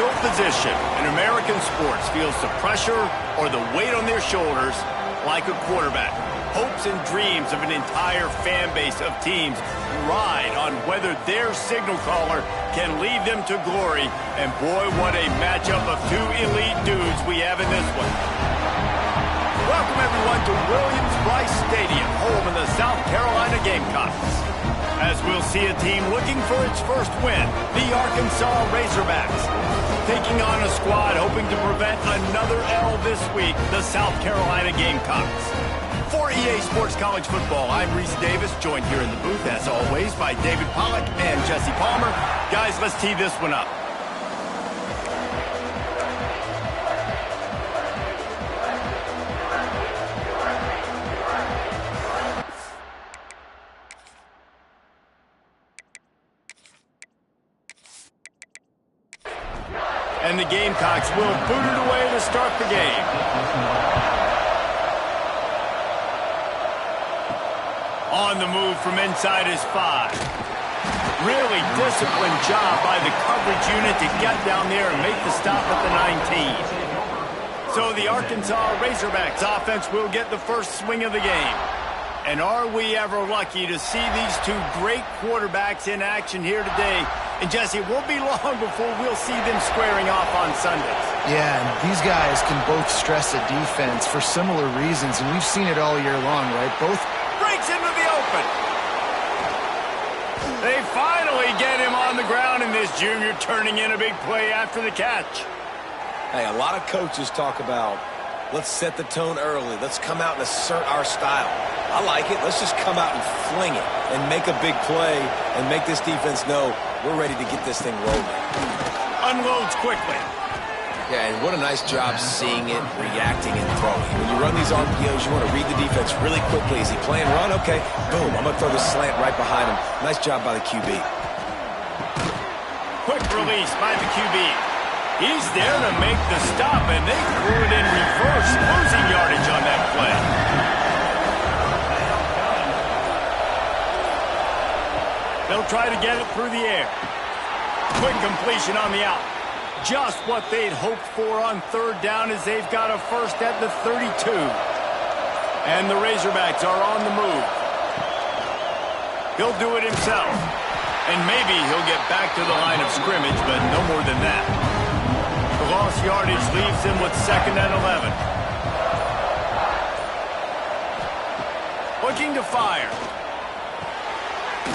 no position in American sports feels the pressure or the weight on their shoulders like a quarterback. Hopes and dreams of an entire fan base of teams ride on whether their signal caller can lead them to glory. And boy, what a matchup of two elite dudes we have in this one. Welcome everyone to Williams-Brice Stadium, home of the South Carolina Gamecocks. As we'll see a team looking for its first win, the Arkansas Razorbacks. Taking on a squad hoping to prevent another L this week, the South Carolina Gamecocks. For EA Sports College Football, I'm Reese Davis, joined here in the booth, as always, by David Pollack and Jesse Palmer. Guys, let's tee this one up. And the Gamecocks will boot it away to start the game. On the move from inside his 5. Really disciplined job by the coverage unit to get down there and make the stop at the 19. So the Arkansas Razorbacks offense will get the first swing of the game. And are we ever lucky to see these two great quarterbacks in action here today? And Jesse, it won't be long before we'll see them squaring off on Sundays. Yeah, and these guys can both stress a defense for similar reasons, and we've seen it all year long, right? Both breaks into the open. They finally get him on the ground, and this junior turning in a big play after the catch. Hey, a lot of coaches talk about, let's set the tone early. Let's come out and assert our style. I like it. Let's just come out and fling it and make a big play and make this defense know we're ready to get this thing rolling. Unloads quickly. Yeah, and what a nice job seeing it, reacting, and throwing. When you run these RPOs, you want to read the defense really quickly. Is he playing run? Okay, boom, I'm going to throw this slant right behind him. Nice job by the QB. Quick release by the QB. He's there to make the stop, and they threw it in reverse, losing yardage on that play. They'll try to get it through the air. Quick completion on the out. Just what they'd hoped for on third down as they've got a first at the 32. And the Razorbacks are on the move. He'll do it himself. And maybe he'll get back to the line of scrimmage, but no more than that. The lost yardage leaves him with second and 11. Looking to fire.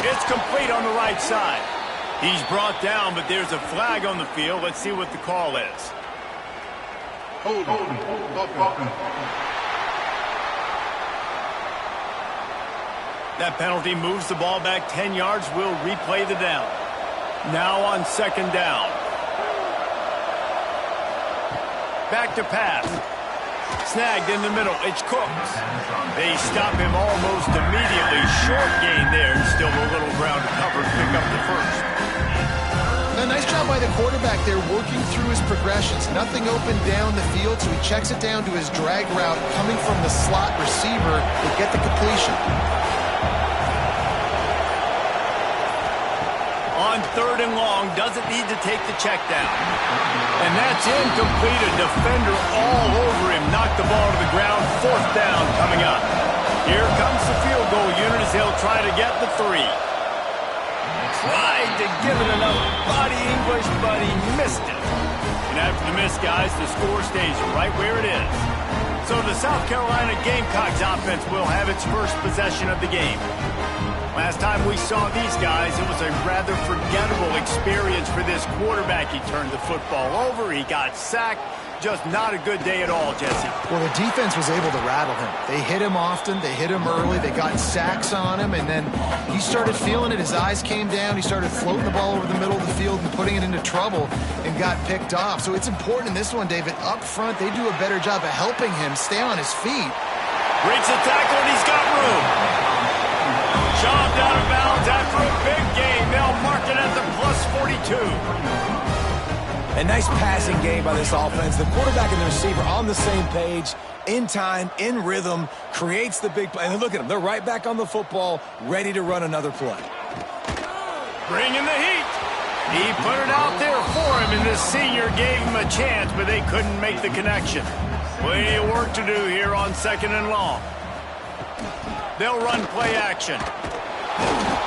It's complete on the right side. He's brought down, but there's a flag on the field. Let's see what the call is. Hold on. That penalty moves the ball back 10 yards. We'll replay the down. Now on second down. Back to pass. Snagged in the middle. It's Cooks. They stop him almost immediately. Short gain there. Still a little ground to cover. Pick up the first. A nice job by the quarterback there working through his progressions. Nothing open down the field, so he checks it down to his drag route coming from the slot receiver to get the completion. On third and long, doesn't need to take the check down. And that's incomplete. A defender all over him. Knocked the ball to the ground. Fourth down coming up. Here comes the field goal unit as they'll try to get the 3. Tried to give it enough body English, but he missed it. And after the miss, guys, the score stays right where it is. So the South Carolina Gamecocks offense will have its first possession of the game. Last time we saw these guys, it was a rather forgettable experience for this quarterback. He turned the football over, he got sacked. Just not a good day at all, Jesse. Well, the defense was able to rattle him. They hit him often, they hit him early, they got sacks on him, and then he started feeling it. His eyes came down, he started floating the ball over the middle of the field and putting it into trouble and got picked off. So it's important in this one, David. Up front, they do a better job of helping him stay on his feet. Breaks the tackle, and he's got room. Shoved out of bounds after a big game. They'll mark it at the plus 42. A nice passing game by this offense. The quarterback and the receiver on the same page, in time, in rhythm, creates the big play. And look at them. They're right back on the football, ready to run another play. Bringing the heat. He put it out there for him, and this senior gave him a chance, but they couldn't make the connection. Plenty of work to do here on 2nd and long. They'll run play action.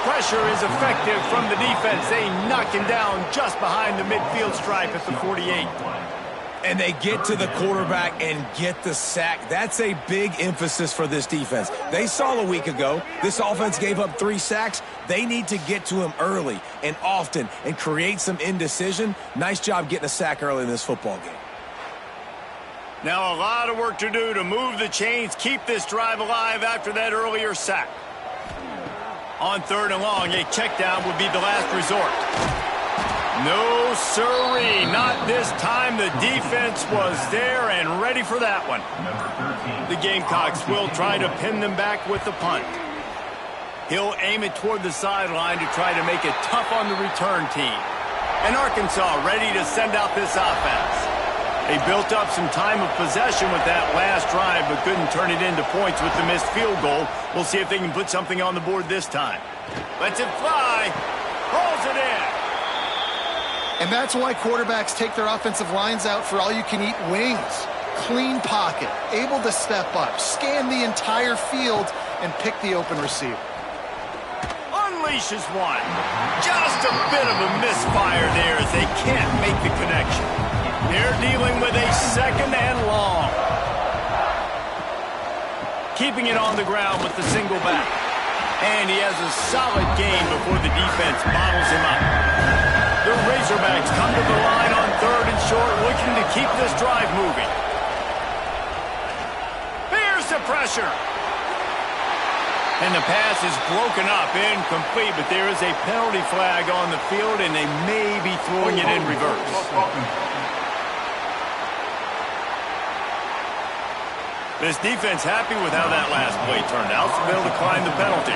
Pressure is effective from the defense. They knock him down just behind the midfield stripe at the 48. And they get to the quarterback and get the sack. That's a big emphasis for this defense. They saw a week ago, this offense gave up 3 sacks. They need to get to him early and often and create some indecision. Nice job getting a sack early in this football game. Now a lot of work to do to move the chains, keep this drive alive after that earlier sack. On 3rd and long, a check down would be the last resort. No, sirree, not this time. The defense was there and ready for that one. The Gamecocks will try to pin them back with the punt. He'll aim it toward the sideline to try to make it tough on the return team. And Arkansas ready to send out this offense. They built up some time of possession with that last drive, but couldn't turn it into points with the missed field goal. We'll see if they can put something on the board this time. Lets it fly. Rolls it in. And that's why quarterbacks take their offensive lines out for all-you-can-eat wings. Clean pocket, able to step up, scan the entire field, and pick the open receiver. Unleashes one. Just a bit of a misfire there as they can't make the connection. They're dealing with a 2nd and long. Keeping it on the ground with the single back. And he has a solid gain before the defense bottles him up. The Razorbacks come to the line on 3rd and short, looking to keep this drive moving. Here's the pressure. And the pass is broken up, incomplete, but there is a penalty flag on the field, and they may be throwing it in reverse. This defense happy with how that last play turned out, so they'll decline the penalty.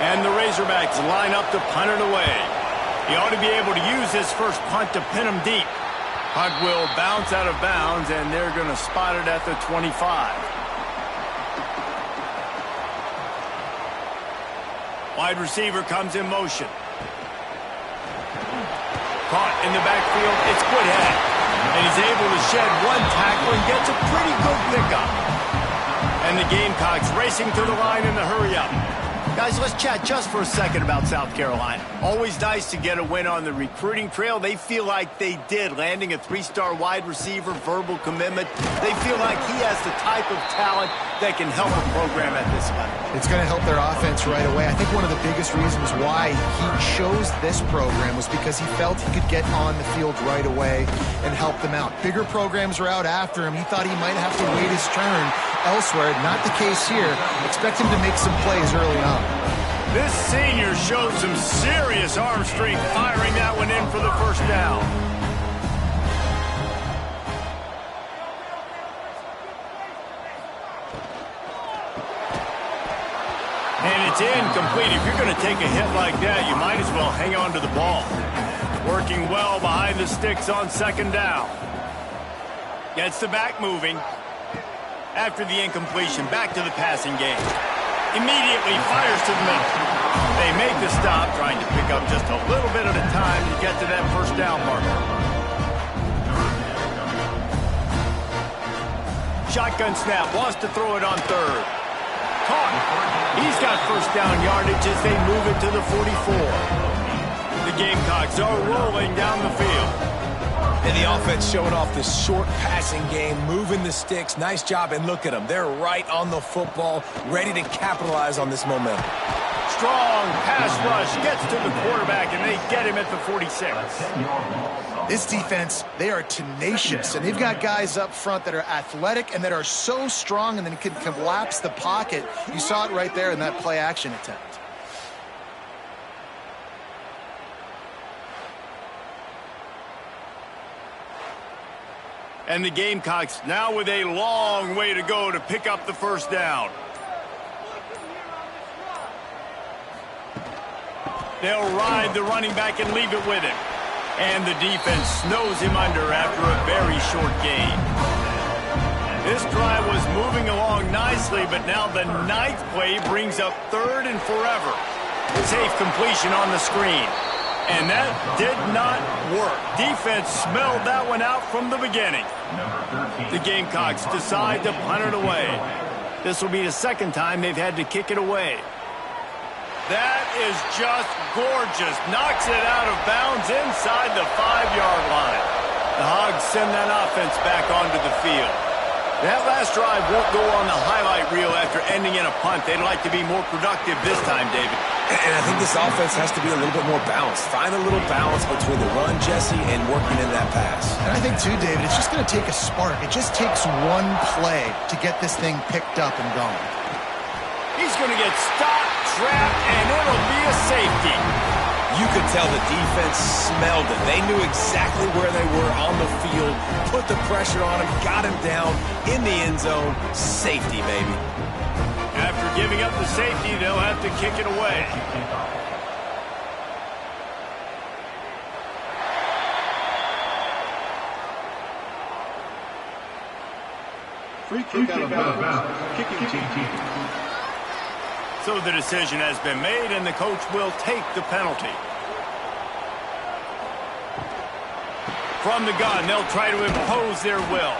And the Razorbacks line up to punt it away. He ought to be able to use his first punt to pin him deep. Punt will bounce out of bounds, and they're going to spot it at the 25. Wide receiver comes in motion. Caught in the backfield, it's Woodhead. And he's able to shed one tackle and gets a pretty good pickup. And the Gamecocks racing to the line in the hurry-up. Guys, let's chat just for a second about South Carolina. Always nice to get a win on the recruiting trail. They feel like they did, landing a 3-star wide receiver, verbal commitment. They feel like he has the type of talent that can help a program at this level. It's going to help their offense right away. I think one of the biggest reasons why he chose this program was because he felt he could get on the field right away and help them out. Bigger programs are out after him. He thought he might have to wait his turn elsewhere. Not the case here. Expect him to make some plays early on. This senior showed some serious arm strength, firing that one in for the first down. And it's incomplete. If you're going to take a hit like that, you might as well hang on to the ball. Working well behind the sticks on 2nd down. Gets the back moving. After the incompletion, back to the passing game. Immediately fires to the middle. They make the stop, trying to pick up just a little bit at a time to get to that first down marker. Shotgun snap, wants to throw it on 3rd. Caught. He's got first down yardage as they move it to the 44. The Gamecocks are rolling down the field. And the offense showing off this short passing game, moving the sticks. Nice job, and look at them. They're right on the football, ready to capitalize on this momentum. Strong pass rush, gets to the quarterback, and they get him at the 46. This defense, they are tenacious, and they've got guys up front that are athletic and that are so strong and then can collapse the pocket. You saw it right there in that play-action attempt. And the Gamecocks now with a long way to go to pick up the first down. They'll ride the running back and leave it with him. And the defense snows him under after a very short gain. This drive was moving along nicely, but now the 9th play brings up 3rd and forever. Safe completion on the screen. And that did not work. Defense smelled that one out from the beginning. The Gamecocks decide to punt it away. This will be the second time they've had to kick it away. That is just gorgeous. Knocks it out of bounds inside the 5-yard line. The Hogs send that offense back onto the field. That last drive won't go on the highlight reel after ending in a punt. They'd like to be more productive this time, David. And I think this offense has to be a little bit more balanced. Find a little balance between the run, Jesse, and working in that pass. And I think, too, David, it's just going to take a spark. It just takes one play to get this thing picked up and going. He's going to get stopped, trapped, and it'll be a safety. You could tell the defense smelled it. They knew exactly where they were on the field, put the pressure on him, got him down in the end zone. Safety, baby. After giving up the safety, they'll have to kick it away. Free kick out of bounds. Kicking team. So the decision has been made, and the coach will take the penalty. From the gun, they'll try to impose their will.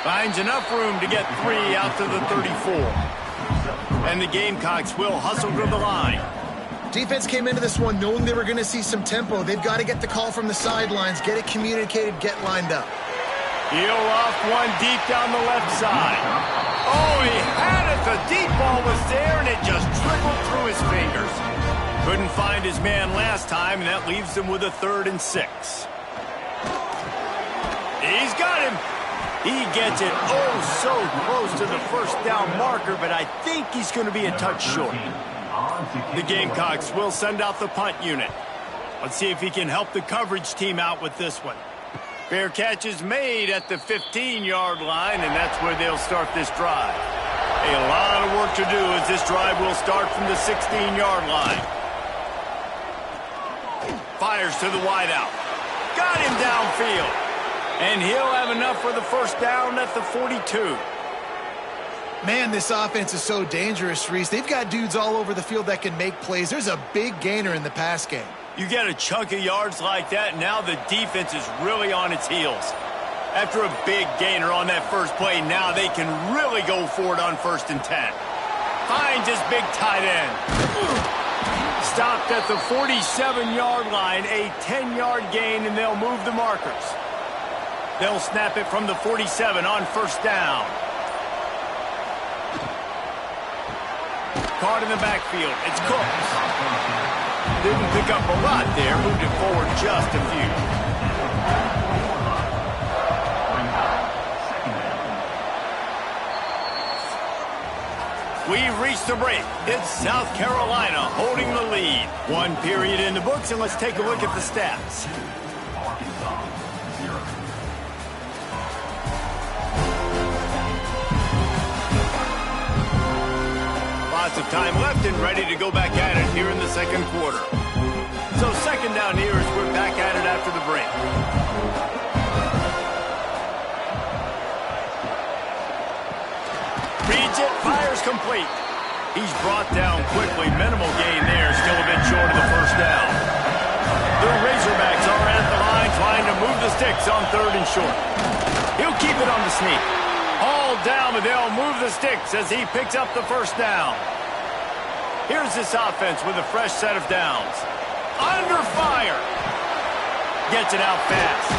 Finds enough room to get 3 out to the 34. And the Gamecocks will hustle to the line. Defense came into this one knowing they were going to see some tempo. They've got to get the call from the sidelines, get it communicated, get lined up. Heel off one deep down the left side. Oh, he had it. The deep ball was there, and it just trickled through his fingers. Couldn't find his man last time, and that leaves him with a 3rd and 6. He's got him. He gets it so close to the first down marker, but I think he's going to be a touch short. The Gamecocks will send out the punt unit. Let's see if he can help the coverage team out with this one. Fair catch is made at the 15-yard line, and that's where they'll start this drive. A lot of work to do as this drive will start from the 16-yard line. Fires to the wideout. Got him downfield. And he'll have enough for the first down at the 42. Man, this offense is so dangerous, Reese. They've got dudes all over the field that can make plays. There's a big gainer in the pass game. You get a chunk of yards like that, now the defense is really on its heels. After a big gainer on that first play, now they can really go for it on 1st and 10. Finds his big tight end. Stopped at the 47-yard line, a 10-yard gain, and they'll move the markers. They'll snap it from the 47 on 1st down. Caught in the backfield. It's Cooks. Didn't pick up a lot there. Moved it forward just a few. We've reached the break. It's South Carolina holding the lead. 1 period in the books, and let's take a look at the stats. Lots of time left and ready to go back at it here in the second quarter. So 2nd down here as we're back at it after the break. Reads it, fires complete. He's brought down quickly. Minimal gain there, still a bit short of the first down. The Razorbacks are at the line trying to move the sticks on 3rd and short. He'll keep it on the sneak. Hauled down, but they'll move the sticks as he picks up the first down. Here's this offense with a fresh set of downs. Under fire. Gets it out fast.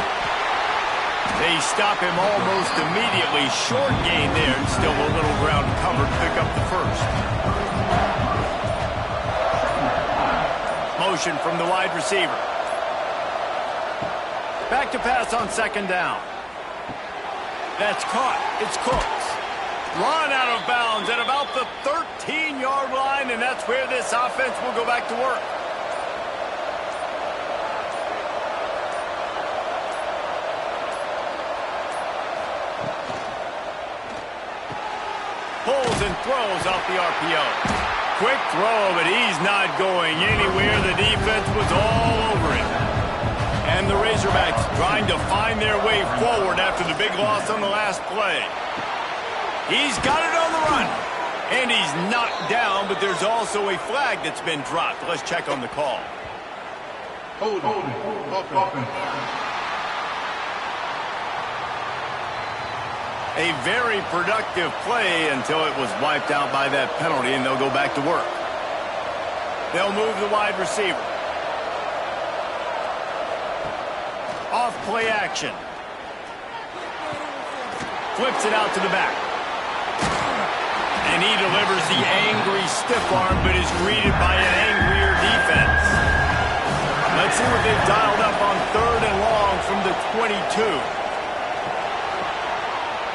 They stop him almost immediately. Short gain there, and still a little ground covered to pick up the first. Motion from the wide receiver. Back to pass on 2nd down. That's caught. It's Cooks. Run out of bounds at about the 13-yard line, and that's where this offense will go back to work. Pulls and throws off the RPO. Quick throw, but he's not going anywhere. The defense was all over him. And the Razorbacks trying to find their way forward after the big loss on the last play. He's got it on the run. And he's knocked down, but there's also a flag that's been dropped. Let's check on the call. Holding. Offense. A very productive play until it was wiped out by that penalty, and they'll go back to work. They'll move the wide receiver. Off play action. Flips it out to the back. And he delivers the angry stiff arm, but is greeted by an angrier defense. Let's see what they've dialed up on 3rd and long from the 22.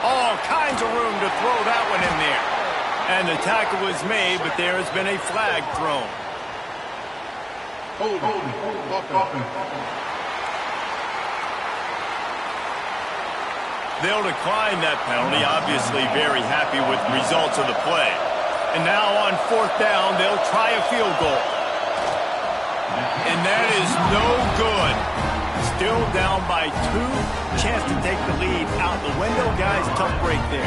All kinds of room to throw that one in there. And the tackle is made, but there has been a flag thrown. Holding. Offense. They'll decline that penalty, obviously very happy with the results of the play. And now on 4th down, they'll try a field goal. And that is no good. Still down by 2. Chance to take the lead out the window, guys. Tough break there.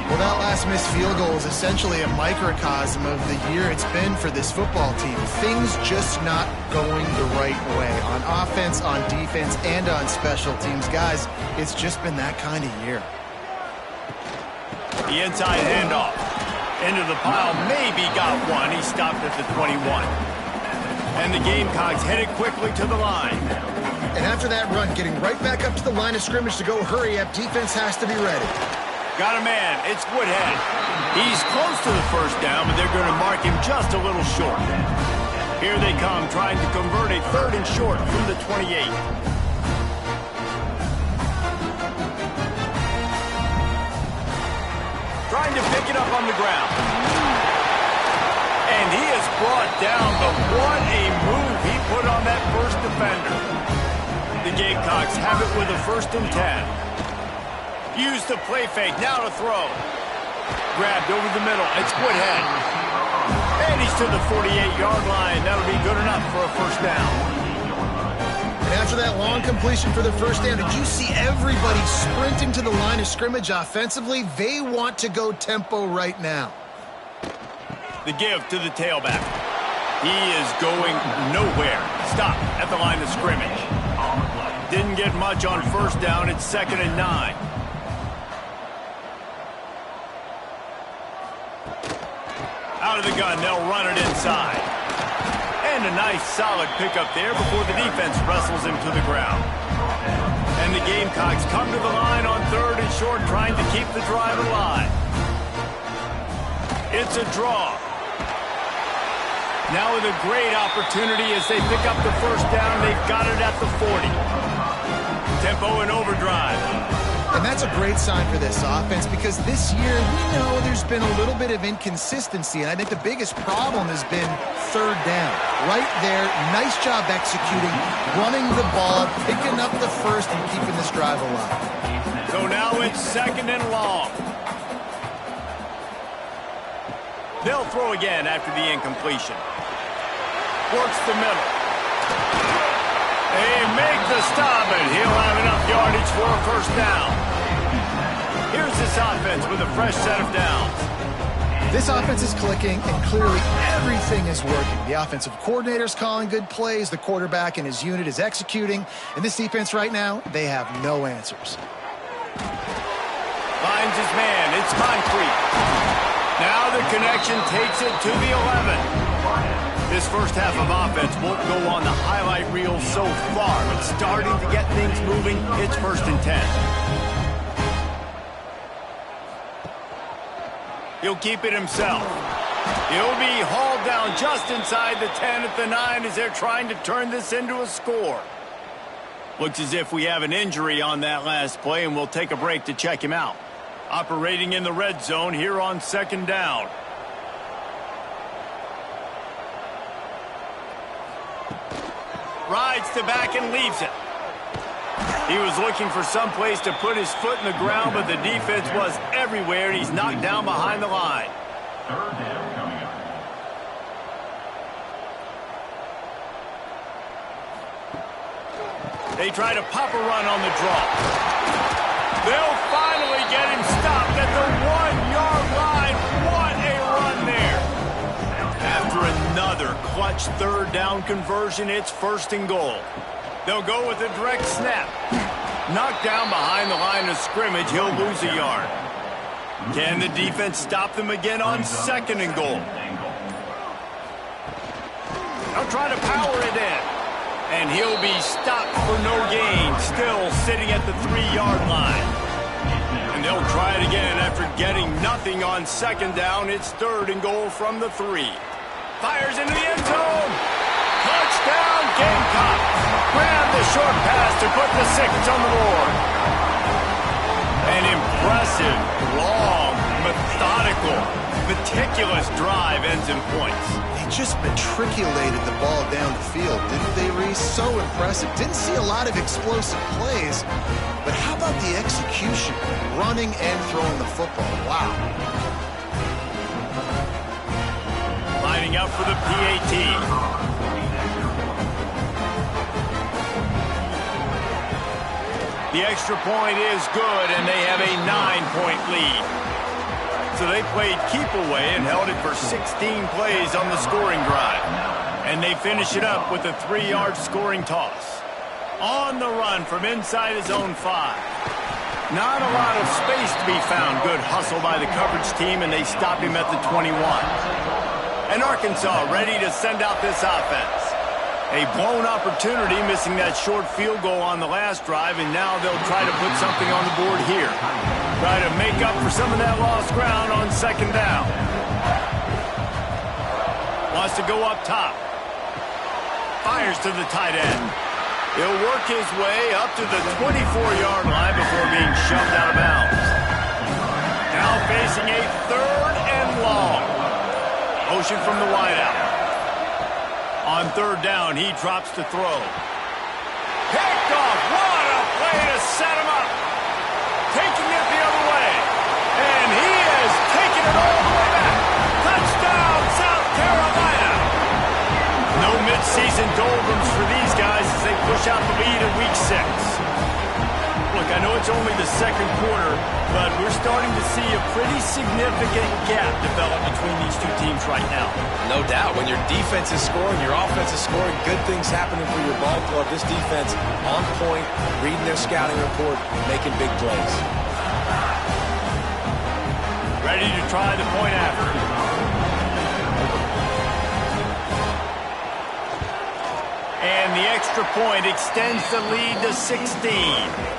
Well, that last missed field goal is essentially a microcosm of the year it's been for this football team. Things just not going the right way on offense, on defense, and on special teams. Guys, it's just been that kind of year. The inside handoff. Into the pile. Maybe got one. He stopped at the 21. And the Gamecocks headed quickly to the line. And after that run, getting right back up to the line of scrimmage to go hurry up, defense has to be ready. Got a man. It's Woodhead. He's close to the 1st down, but they're going to mark him just a little short. Here they come, trying to convert a 3rd and short from the 28. Trying to pick it up on the ground. And he is brought down, but what a move he put on that first defender. The Gamecocks have it with a 1st and 10. Use the play fake, now to throw. Grabbed over the middle, it's Woodhead. And he's to the 48-yard line. That'll be good enough for a 1st down. And after that long completion for the 1st down, did you see everybody sprinting to the line of scrimmage offensively? They want to go tempo right now. The give to the tailback. He is going nowhere. Stop at the line of scrimmage. Didn't get much on 1st down. It's 2nd and 9. Out of the gun, they'll run it inside. And a nice solid pickup there before the defense wrestles him to the ground. And the Gamecocks come to the line on 3rd and short, trying to keep the drive alive. It's a draw. Now with a great opportunity as they pick up the 1st down, they've got it at the 40. Tempo and overdrive. And that's a great sign for this offense because this year we know there's been a little bit of inconsistency, and I think the biggest problem has been 3rd down. Right there, nice job executing, running the ball, picking up the 1st, and keeping this drive alive. So now it's 2nd and long. They'll throw again after the incompletion. Works the middle. They make the stop, and he'll have enough yardage for a 1st down. Here's this offense with a fresh set of downs. This offense is clicking, and clearly everything is working. The offensive coordinator's calling good plays, the quarterback and his unit is executing, and this defense right now, they have no answers. Finds his man. It's concrete. Now the connection takes it to the 11. This 1st half of offense won't go on the highlight reel so far, but starting to get things moving, it's 1st and 10. He'll keep it himself. He'll be hauled down just inside the 10 at the 9 as they're trying to turn this into a score. Looks as if we have an injury on that last play, and we'll take a break to check him out. Operating in the red zone here on 2nd down. Rides to back and leaves it. He was looking for some place to put his foot in the ground, but the defense was everywhere, and he's knocked down behind the line. 3rd down coming up. They try to pop a run on the draw. They'll finally get him stopped at the 1-yard line. What a run there. After another clutch third down conversion. It's 1st and goal. They'll go with a direct snap. Knocked down behind the line of scrimmage, he'll lose a yard. Can the defense stop them again on 2nd and goal? They'll try to power it in. And he'll be stopped for no gain, still sitting at the 3-yard line. And they'll try it again after getting nothing on 2nd down. It's 3rd and goal from the 3. Fires into the end zone. Touchdown, Gamecocks. Grab the short pass to put the 6 on the board. An impressive, long, methodical, meticulous drive ends in points. They just matriculated the ball down the field, didn't they, Reese? So impressive. Didn't see a lot of explosive plays, but how about the execution? Running and throwing the football. Wow. Lining up for the PAT. The extra point is good, and they have a 9-point lead. So they played keep away and held it for 16 plays on the scoring drive. And they finish it up with a 3-yard scoring toss. On the run from inside his own 5. Not a lot of space to be found. Good hustle by the coverage team, and they stop him at the 21. And Arkansas ready to send out this offense. A blown opportunity, missing that short field goal on the last drive, and now they'll try to put something on the board here. Try to make up for some of that lost ground on 2nd down. Wants to go up top. Fires to the tight end. He'll work his way up to the 24-yard line before being shoved out of bounds. Now facing a 3rd and long. Motion from the wideout. On 3rd down, he drops to throw. Picked off. What a play to set him up. Taking it the other way. And he is taking it all the way back. Touchdown, South Carolina. No midseason doldrums for these guys as they push out the lead in Week 6. Look, I know it's only the 2nd quarter, but we're starting to see a pretty significant gap develop between these two teams right now. No doubt. When your defense is scoring, your offense is scoring, good things happening for your ball club. This defense on point, reading their scouting report, making big plays. Ready to try the point after. And the extra point extends the lead to 16.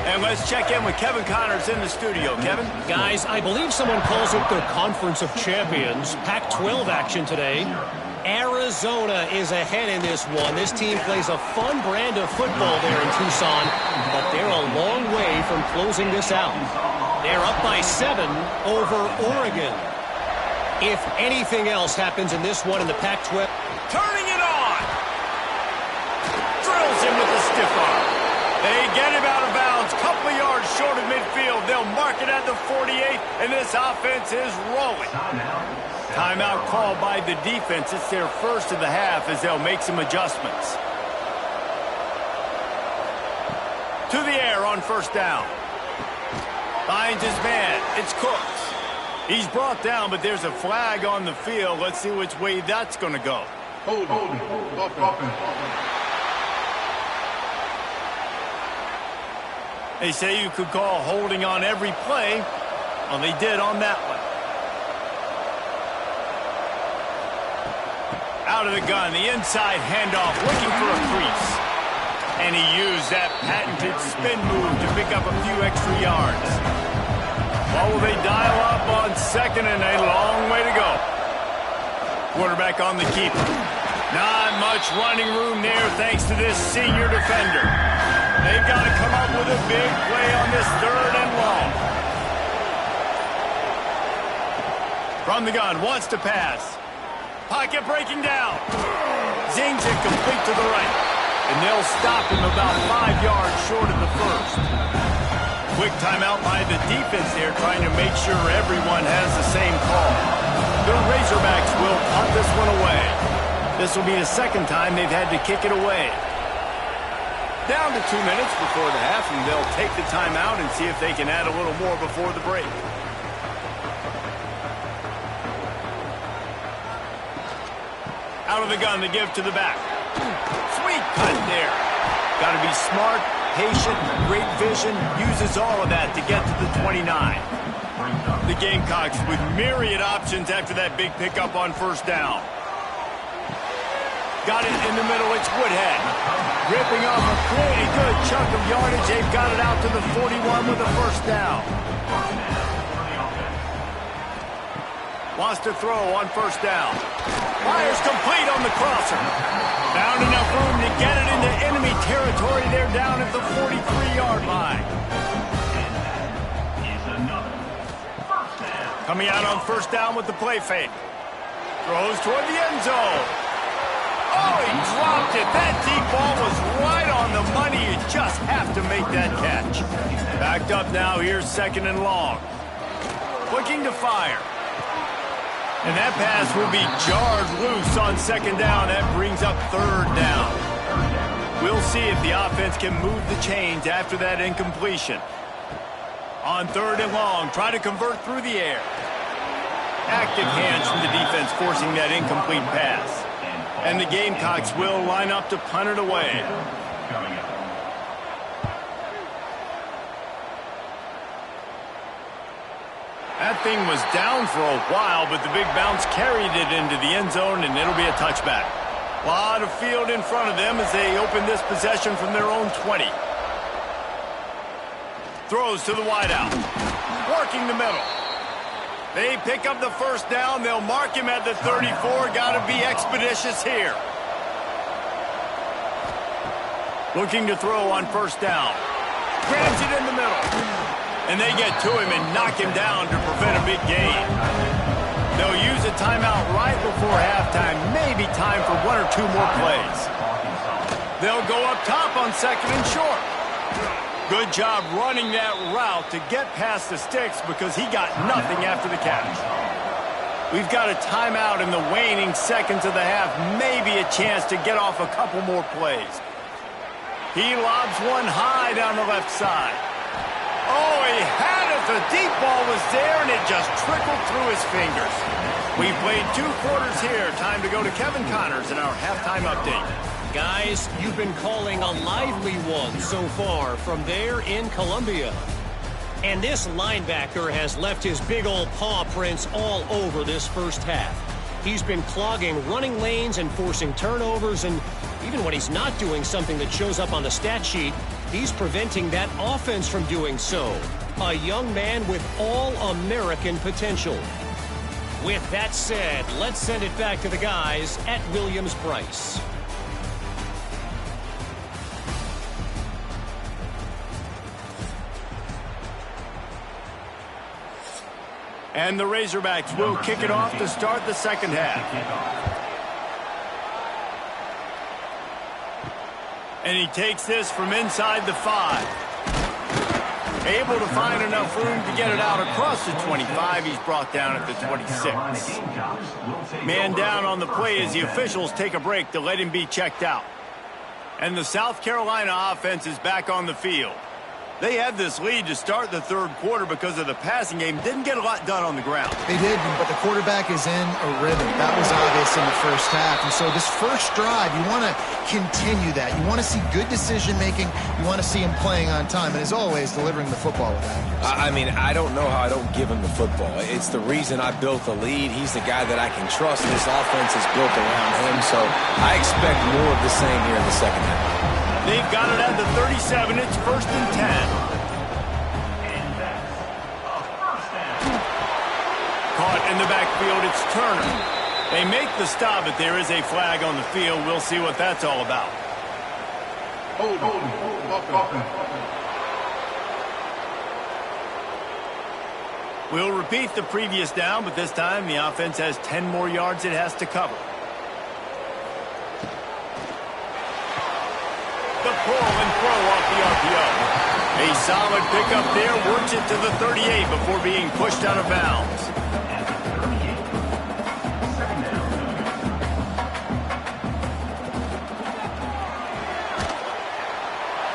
And let's check in with Kevin Connors in the studio. Kevin? Guys, I believe someone calls it the Conference of Champions. Pac-12 action today. Arizona is ahead in this one. This team plays a fun brand of football there in Tucson, but they're a long way from closing this out. They're up by 7 over Oregon. If anything else happens in this one in the Pac-12... Turning it on! Drills him with the stiff arm. They get him out of bounds, couple of yards short of midfield. They'll mark it at the 48, and this offense is rolling. Timeout called by the defense. It's their first of the half as they'll make some adjustments. To the air on 1st down. Finds his man. It's Cooks. He's brought down, but there's a flag on the field. Let's see which way that's going to go. Hold on. They say you could call holding on every play. Well, they did on that one. Out of the gun, the inside handoff, looking for a crease. And he used that patented spin move to pick up a few extra yards. Well, will they dial up on 2nd and a long way to go? Quarterback on the keeper. Not much running room there thanks to this senior defender. They've got to come up with a big play on this 3rd and long. From the gun, wants to pass. Pocket breaking down. Zings it complete to the right. And they'll stop him about 5 yards short of the 1st. Quick timeout by the defense there, trying to make sure everyone has the same call. The Razorbacks will punt this one away. This will be the 2nd time they've had to kick it away. Down to 2 minutes before the half, and they'll take the timeout and see if they can add a little more before the break. Out of the gun to give to the back. Sweet cut there. Got to be smart, patient, great vision. Uses all of that to get to the 29. The Gamecocks with myriad options after that big pickup on first down. Got it in the middle. It's Woodhead. Ripping off a pretty good chunk of yardage. They've got it out to the 41 with a first down. Wants to throw on first down. Fires complete on the crosser. Found enough room to get it into enemy territory. They're down at the 43-yard line. Coming out on first down with the play fake. Throws toward the end zone. Oh, he dropped it. That deep ball was right on the money. You just have to make that catch. Backed up now. Here's second and long. Looking to fire. And that pass will be jarred loose on second down. That brings up third down. We'll see if the offense can move the chains after that incompletion. On third and long, try to convert through the air. Active hands from the defense forcing that incomplete pass. And the Gamecocks will line up to punt it away. That thing was down for a while, but the big bounce carried it into the end zone, and it'll be a touchback. A lot of field in front of them as they open this possession from their own 20. Throws to the wideout. Working the middle. They pick up the first down. They'll mark him at the 34. Got to be expeditious here. Looking to throw on first down. Grabs it in the middle. And they get to him and knock him down to prevent a big gain. They'll use a timeout right before halftime. Maybe time for one or two more plays. They'll go up top on second and short. Good job running that route to get past the sticks because he got nothing after the catch. We've got a timeout in the waning seconds of the half. Maybe a chance to get off a couple more plays. He lobs one high down the left side. Oh, he had it. The deep ball was there, and it just trickled through his fingers. We've played 2 quarters here. Time to go to Kevin Connors in our halftime update. Guys, you've been calling a lively one so far from there in Columbia. And this linebacker has left his big old paw prints all over this first half. He's been clogging running lanes and forcing turnovers, and even when he's not doing something that shows up on the stat sheet, he's preventing that offense from doing so. A young man with all-American potential. With that said, let's send it back to the guys at Williams-Brice. And the Razorbacks will kick it off to start the second half. And he takes this from inside the 5. Able to find enough room to get it out across the 25. He's brought down at the 26. Man down on the play as the officials take a break to let him be checked out. And the South Carolina offense is back on the field. They had this lead to start the third quarter because of the passing game. Didn't get a lot done on the ground. They did, but the quarterback is in a rhythm. That was obvious in the first half. And so this first drive, you want to continue that. You want to see good decision-making. You want to see him playing on time. And as always, delivering the football with accuracy. I mean, I don't know how I don't give him the football. It's the reason I built the lead. He's the guy that I can trust. This offense is built around him. So I expect more of the same here in the second half. They've got it at the 37. It's first and 10. Caught in the backfield. It's Turner. They make the stop, but there is a flag on the field. We'll see what that's all about. We'll repeat the previous down, but this time the offense has 10 more yards it has to cover. The pull and throw off the RPO. A solid pickup there, works it to the 38 before being pushed out of bounds.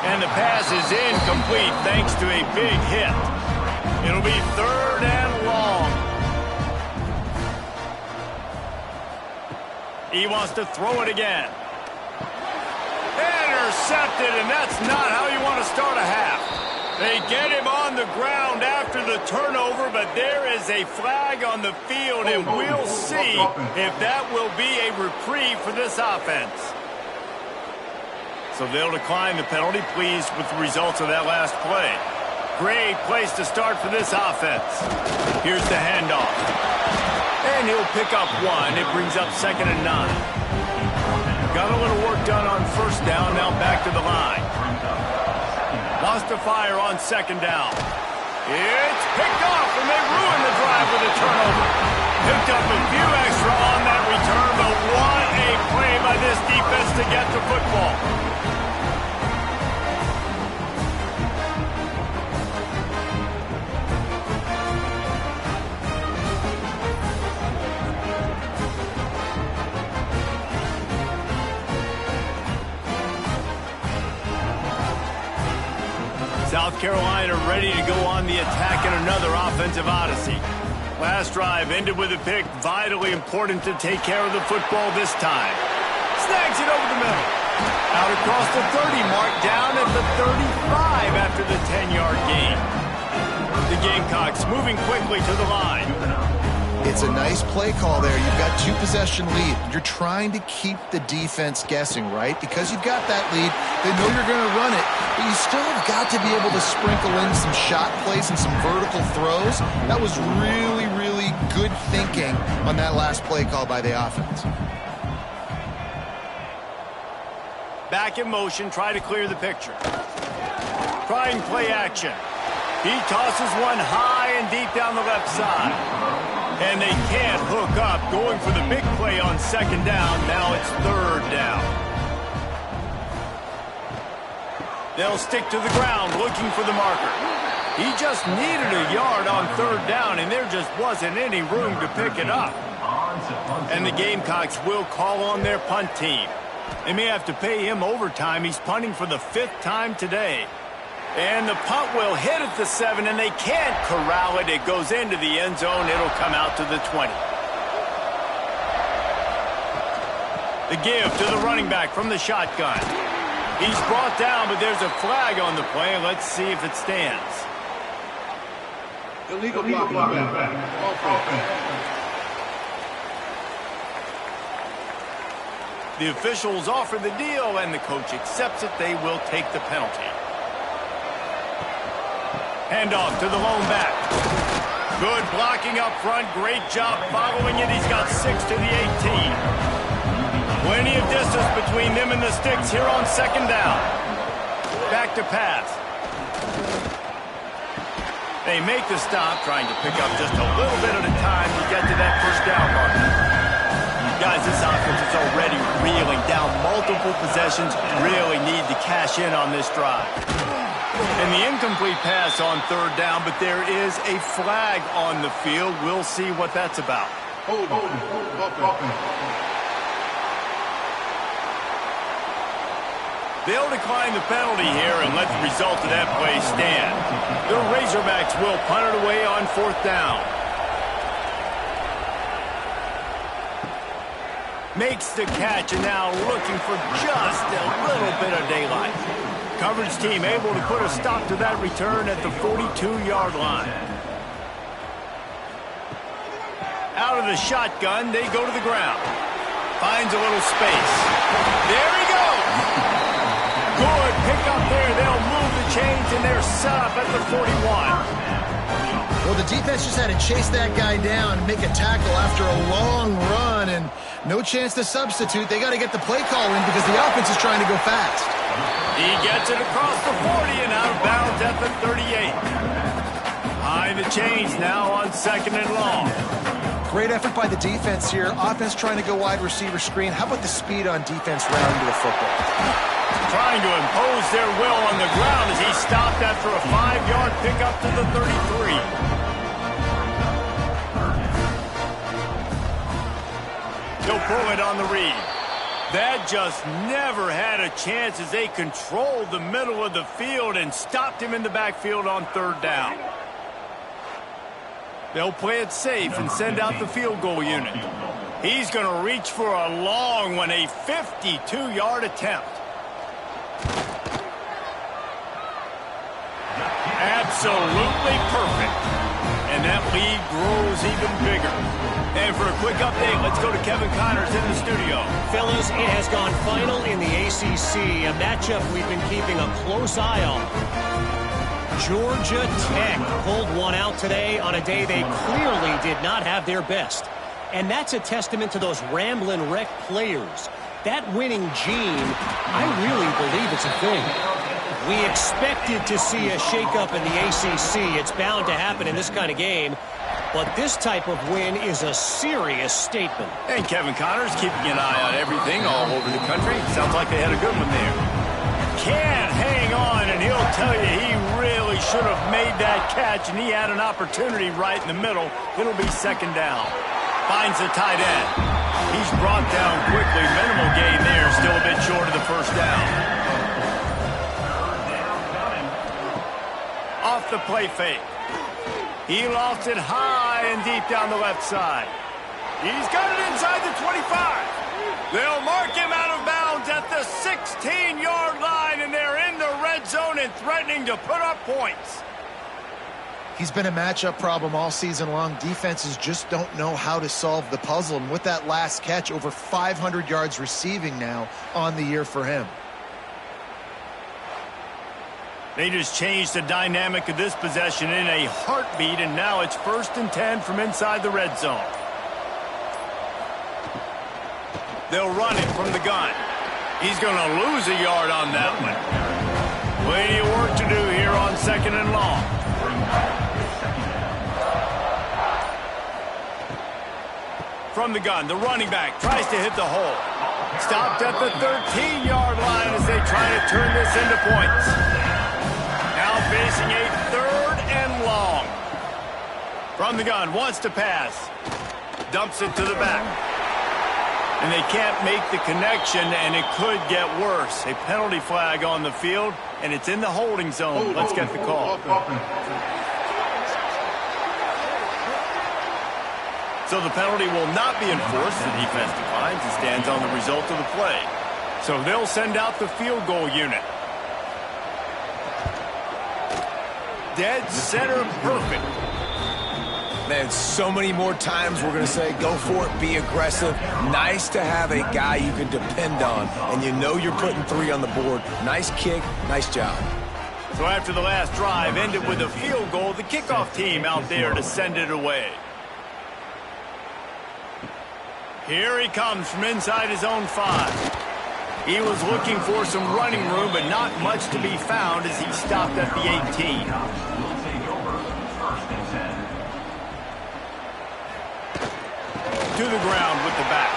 And the pass is incomplete thanks to a big hit. It'll be third and long. He wants to throw it again. Intercepted, and that's not how you want to start a half. They get him on the ground after the turnover, but there is a flag on the field, and we'll see if that will be a reprieve for this offense. So they'll decline the penalty, pleased with the results of that last play. Great place to start for this offense. Here's the handoff. And he'll pick up one. It brings up 2nd and 9. Got a little work done on 1st down, now back to the line. Wants to fire on 2nd down. It's picked off, and they ruin the drive with a turnover. Picked up a few extra on that return, but what a play by this defense to get the football. South Carolina ready to go on the attack in another offensive odyssey. Last drive ended with a pick. Vitally important to take care of the football this time. Snags it over the middle. Out across the 30 mark, down at the 35 after the 10-yard gain. The Gamecocks moving quickly to the line. It's a nice play call there. You've got 2-possession lead. You're trying to keep the defense guessing, right? Because you've got that lead, they know you're going to run it, but you still have got to be able to sprinkle in some shot plays and some vertical throws. That was really, really good thinking on that last play call by the offense. Back in motion, try to clear the picture. Trying play action. He tosses one high and deep down the left side. And they can't hook up, going for the big play on 2nd down. Now it's 3rd down. They'll stick to the ground looking for the marker. He just needed a yard on 3rd down, and there just wasn't any room to pick it up. And the Gamecocks will call on their punt team. They may have to pay him overtime. He's punting for the 5th time today. And the punt will hit at the 7, and they can't corral it. It goes into the end zone. It'll come out to the 20. The give to the running back from the shotgun. He's brought down, but there's a flag on the play. Let's see if it stands. Illegal blocking. The officials offer the deal, and the coach accepts it. They will take the penalty. Handoff to the lone back. Good blocking up front. Great job following it. He's got 6 to the 18. Plenty of distance between them and the sticks here on 2nd down. Back to pass. They make the stop, trying to pick up just a little bit at a time to get to that 1st down mark. Guys, this offense is already reeling down multiple possessions. Really need to cash in on this drive. And the incomplete pass on 3rd down, but there is a flag on the field. We'll see what that's about. They'll decline the penalty here and let the result of that play stand. The Razorbacks will punt it away on 4th down. Makes the catch, and now looking for just a little bit of daylight. Coverage team able to put a stop to that return at the 42-yard line. Out of the shotgun, they go to the ground. Finds a little space. There he goes! Good pick up there. They'll move the chains, and they're set up at the 41. Well, the defense just had to chase that guy down and make a tackle after a long run, and no chance to substitute. They got to get the play call in because the offense is trying to go fast. He gets it across the 40 and out of bounds at the 38. High the chains now on 2nd and long. Great effort by the defense here. Offense trying to go wide receiver screen. How about the speed on defense rounding to the football? Trying to impose their will on the ground as he stopped after a 5-yard pickup to the 33. He'll pull it on the read. That just never had a chance as they controlled the middle of the field and stopped him in the backfield on 3rd down. They'll play it safe and send out the field goal unit. He's going to reach for a long one, a 52-yard attempt. Absolutely perfect. And that lead grows even bigger. And for a quick update, let's go to Kevin Connors in the studio. Fellas, it has gone final in the ACC, a matchup we've been keeping a close eye on. Georgia Tech pulled one out today on a day they clearly did not have their best. And that's a testament to those Ramblin' Wreck players. That winning gene, I really believe it's a thing. We expected to see a shakeup in the ACC. It's bound to happen in this kind of game. But this type of win is a serious statement. And Kevin Connors keeping an eye on everything all over the country. Sounds like they had a good one there. Can't hang on, and he'll tell you he really should have made that catch, and he had an opportunity right in the middle. It'll be second down. Finds the tight end. He's brought down quickly. Minimal gain there, still a bit short of the first down. Off the play fake. He lost it high and deep down the left side. He's got it inside the 25. They'll mark him out of bounds at the 16-yard line, and they're in the red zone and threatening to put up points. He's been a matchup problem all season long. Defenses just don't know how to solve the puzzle. And with that last catch, over 500 yards receiving now on the year for him. They just changed the dynamic of this possession in a heartbeat, and now it's 1st and 10 from inside the red zone. They'll run it from the gun. He's going to lose a yard on that one. Plenty of work to do here on 2nd and long. From the gun, the running back tries to hit the hole. Stopped at the 13-yard line as they try to turn this into points. Now facing a 3rd and long. From the gun, wants to pass. Dumps it to the back. And they can't make the connection, and it could get worse. A penalty flag on the field, and it's in the holding zone. Let's get the call. So the penalty will not be enforced. The defense declines and stands on the result of the play. So they'll send out the field goal unit. Dead center perfect. Man, so many more times we're going to say, go for it, be aggressive. Nice to have a guy you can depend on, and you know you're putting 3 on the board. Nice kick, nice job. So after the last drive ended with a field goal, the kickoff team out there to send it away. Here he comes from inside his own 5. He was looking for some running room, but not much to be found as he stopped at the 18. To the ground with the back.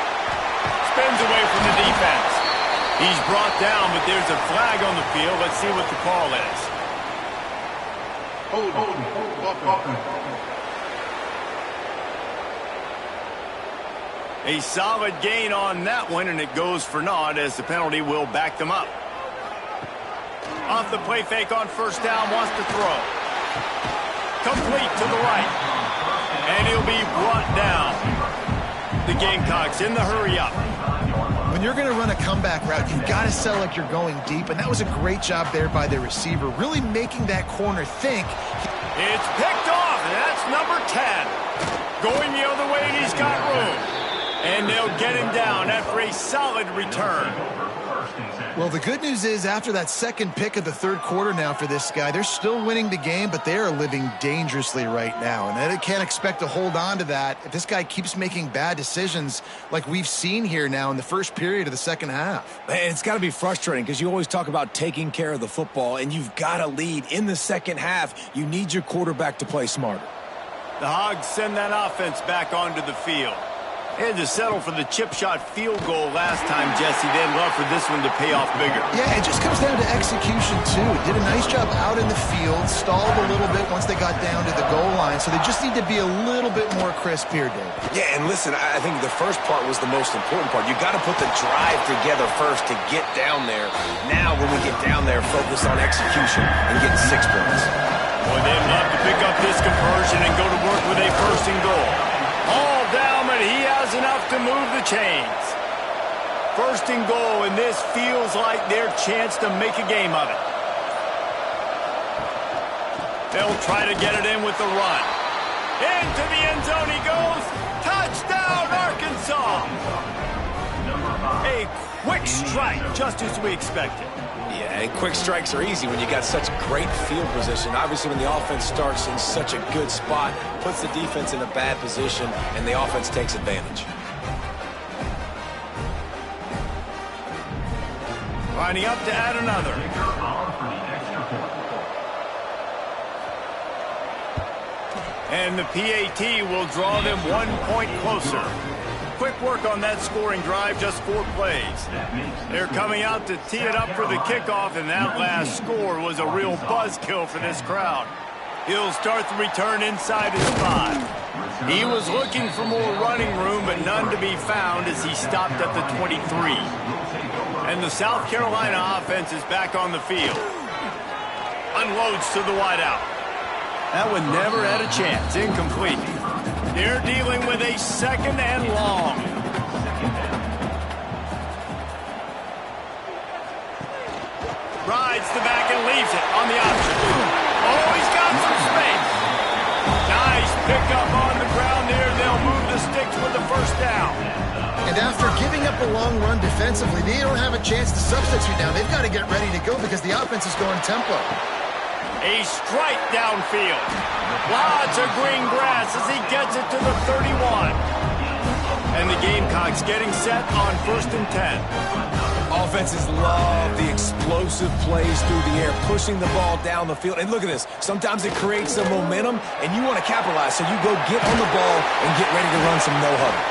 Spins away from the defense. He's brought down, but there's a flag on the field. Let's see what the call is. A solid gain on that one, and it goes for naught as the penalty will back them up. Off the play fake on 1st down, wants to throw. Complete to the right. And he'll be brought down. The Gamecocks in the hurry-up. When you're going to run a comeback route, you've got to sell like you're going deep, and that was a great job there by the receiver, really making that corner think. It's picked off, and that's number 10. Going the other way, and he's got room. And they'll get him down after a solid return. Well, the good news is after that second pick of the 3rd quarter now for this guy, they're still winning the game, but they are living dangerously right now. And they can't expect to hold on to that if this guy keeps making bad decisions like we've seen here now in the first period of the second half. Man, it's got to be frustrating because you always talk about taking care of the football, and you've got to lead in the second half. You need your quarterback to play smarter. The Hogs send that offense back onto the field. They had to settle for the chip shot field goal last time, Jesse. They'd love for this one to pay off bigger. Yeah, it just comes down to execution, too. Did a nice job out in the field, stalled a little bit once they got down to the goal line, so they just need to be a little bit more crisp here, Dave. Yeah, and listen, I think the first part was the most important part. You got to put the drive together first to get down there. Now, when we get down there, focus on execution and getting 6 points. Boy, they'd love to pick up this conversion and go to work with a 1st and goal. All down, but he has enough to move the chains. First and goal, and this feels like their chance to make a game of it. They'll try to get it in with the run. Into the end zone he goes. Touchdown, Arkansas! A quick strike, just as we expected. Yeah, and quick strikes are easy when you got such great field position. Obviously, when the offense starts in such a good spot, puts the defense in a bad position, and the offense takes advantage. Lining up to add another. And the PAT will draw them 1 point closer. Quick work on that scoring drive, just 4 plays. They're coming out to tee it up for the kickoff, and that last score was a real buzzkill for this crowd. He'll start the return inside his 5. He was looking for more running room, but none to be found as he stopped at the 23. And the South Carolina offense is back on the field. Unloads to the wideout. That one never had a chance. Incomplete. They're dealing with a second and long. Rides the back and leaves it on the option. Oh, he's got some space. Nice pickup on the ground there. They'll move the sticks with the first down. And after giving up a long run defensively, they don't have a chance to substitute now. They've got to get ready to go because the offense is going tempo. A strike downfield. Lots of green grass as he gets it to the 31. And the Gamecocks getting set on 1st and 10. Offenses love the explosive plays through the air, pushing the ball down the field. And look at this. Sometimes it creates some momentum, and you want to capitalize. So you go get on the ball and get ready to run some no-huddle.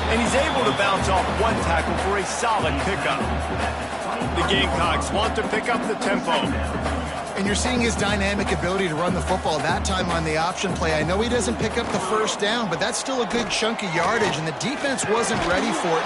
And he's able to bounce off 1 tackle for a solid pickup. The Gamecocks want to pick up the tempo. And you're seeing his dynamic ability to run the football, that time on the option play. I know he doesn't pick up the first down, but that's still a good chunk of yardage, and the defense wasn't ready for it.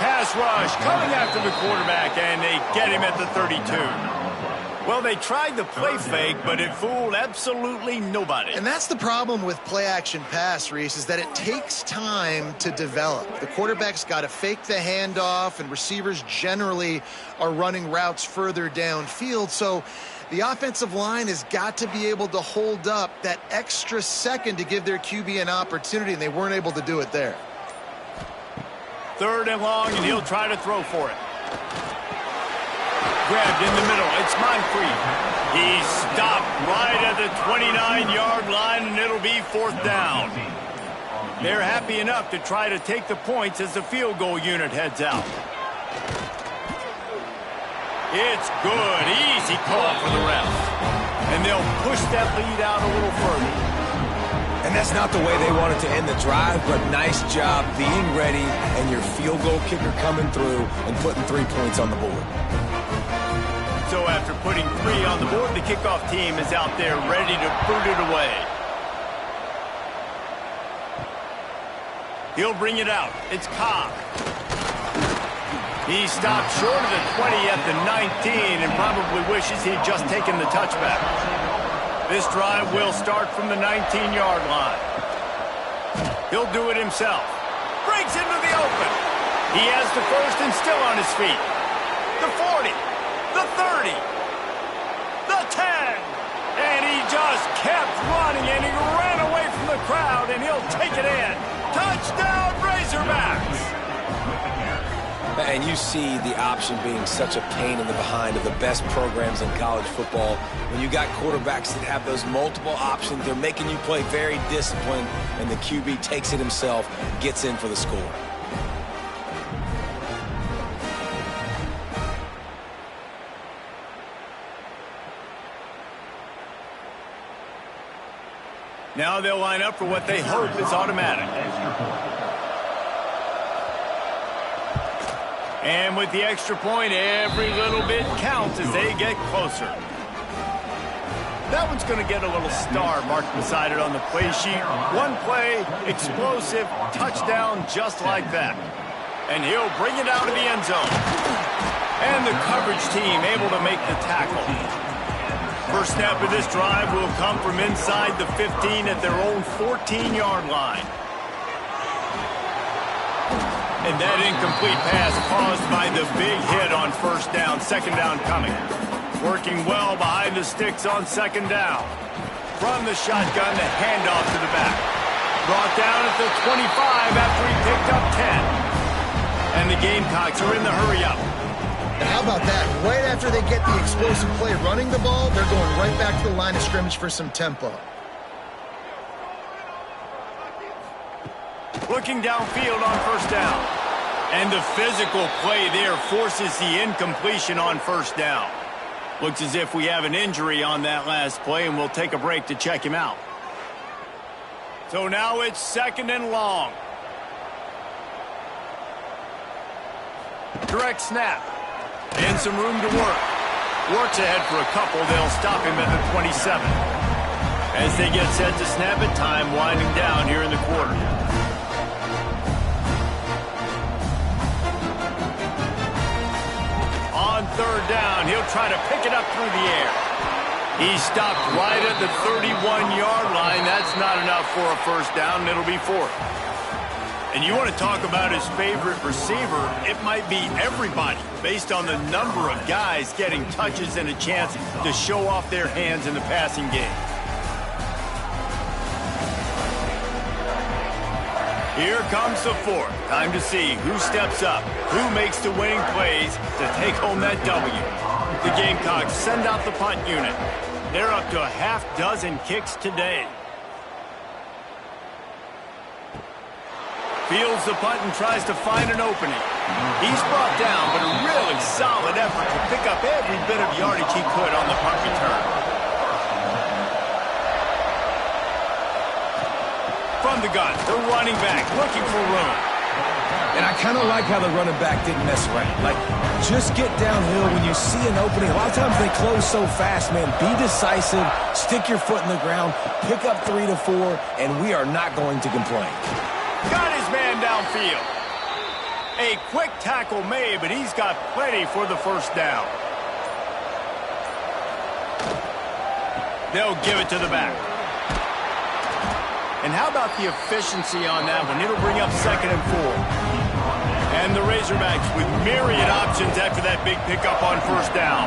Pass rush coming after the quarterback, and they get him at the 32. Well, they tried the play fake, but it fooled absolutely nobody. And that's the problem with play-action pass, Reese, is that it takes time to develop. The quarterback's got to fake the handoff, and receivers generally are running routes further downfield, so the offensive line has got to be able to hold up that extra second to give their QB an opportunity, and they weren't able to do it there. 3rd and long, and he'll try to throw for it. Grabbed in the middle. It's Moncrief. He's stopped right at the 29-yard line, and it'll be 4th down. They're happy enough to try to take the points as the field goal unit heads out. It's good. Easy call for the ref. And they'll push that lead out a little further. And that's not the way they wanted to end the drive, but nice job being ready and your field goal kicker coming through and putting 3 points on the board. So after putting 3 on the board, the kickoff team is out there ready to boot it away. He'll bring it out. It's Cobb. He stopped short of the 20 at the 19 and probably wishes he'd just taken the touchback. This drive will start from the 19-yard line. He'll do it himself. Breaks into the open. He has the first and still on his feet. The 40, the 30, the 10. And he just kept running, and he ran away from the crowd, and he'll take it in. Touchdown, Razorbacks! And you see the option being such a pain in the behind of the best programs in college football. When you got quarterbacks that have those multiple options, they're making you play very disciplined, and the QB takes it himself, gets in for the score. Now they'll line up for what they hope is automatic. And with the extra point, every little bit counts as they get closer. That one's going to get a little star marked beside it on the play sheet. One play, explosive, touchdown just like that. And he'll bring it out of the end zone. And the coverage team able to make the tackle. First snap of this drive will come from inside the 15 at their own 14-yard line. And that incomplete pass caused by the big hit on first down. Second down coming. Working well behind the sticks on second down. From the shotgun, the handoff to the back. Brought down at the 25 after he picked up 10. And the Gamecocks are in the hurry-up. And how about that? Right after they get the explosive play running the ball, they're going right back to the line of scrimmage for some tempo. Looking downfield on first down. And the physical play there forces the incompletion on first down. Looks as if we have an injury on that last play, and we'll take a break to check him out. So now it's second and long. Direct snap. And some room to work. Works ahead for a couple. They'll stop him at the 27. As they get set to snap it, time winding down here in the quarter. On third down, he'll try to pick it up through the air. He stopped right at the 31-yard line. That's not enough for a first down. It'll be fourth. And you want to talk about his favorite receiver, it might be everybody, based on the number of guys getting touches and a chance to show off their hands in the passing game. Here comes the fourth. Time to see who steps up, who makes the winning plays to take home that W. The Gamecocks send out the punt unit. They're up to a half dozen kicks today. Fields the punt and tries to find an opening. He's brought down, but a really solid effort to pick up every bit of yardage he could on the punt return. From the gun, the running back looking for room. And I kind of like how the running back didn't mess around. Like, just get downhill when you see an opening. A lot of times they close so fast, man. Be decisive, stick your foot in the ground, pick up 3 to 4, and we are not going to complain. Got his man downfield. A quick tackle made, but he's got plenty for the first down. They'll give it to the back. And how about the efficiency on that one? It'll bring up second and 4. And the Razorbacks with myriad options after that big pickup on first down.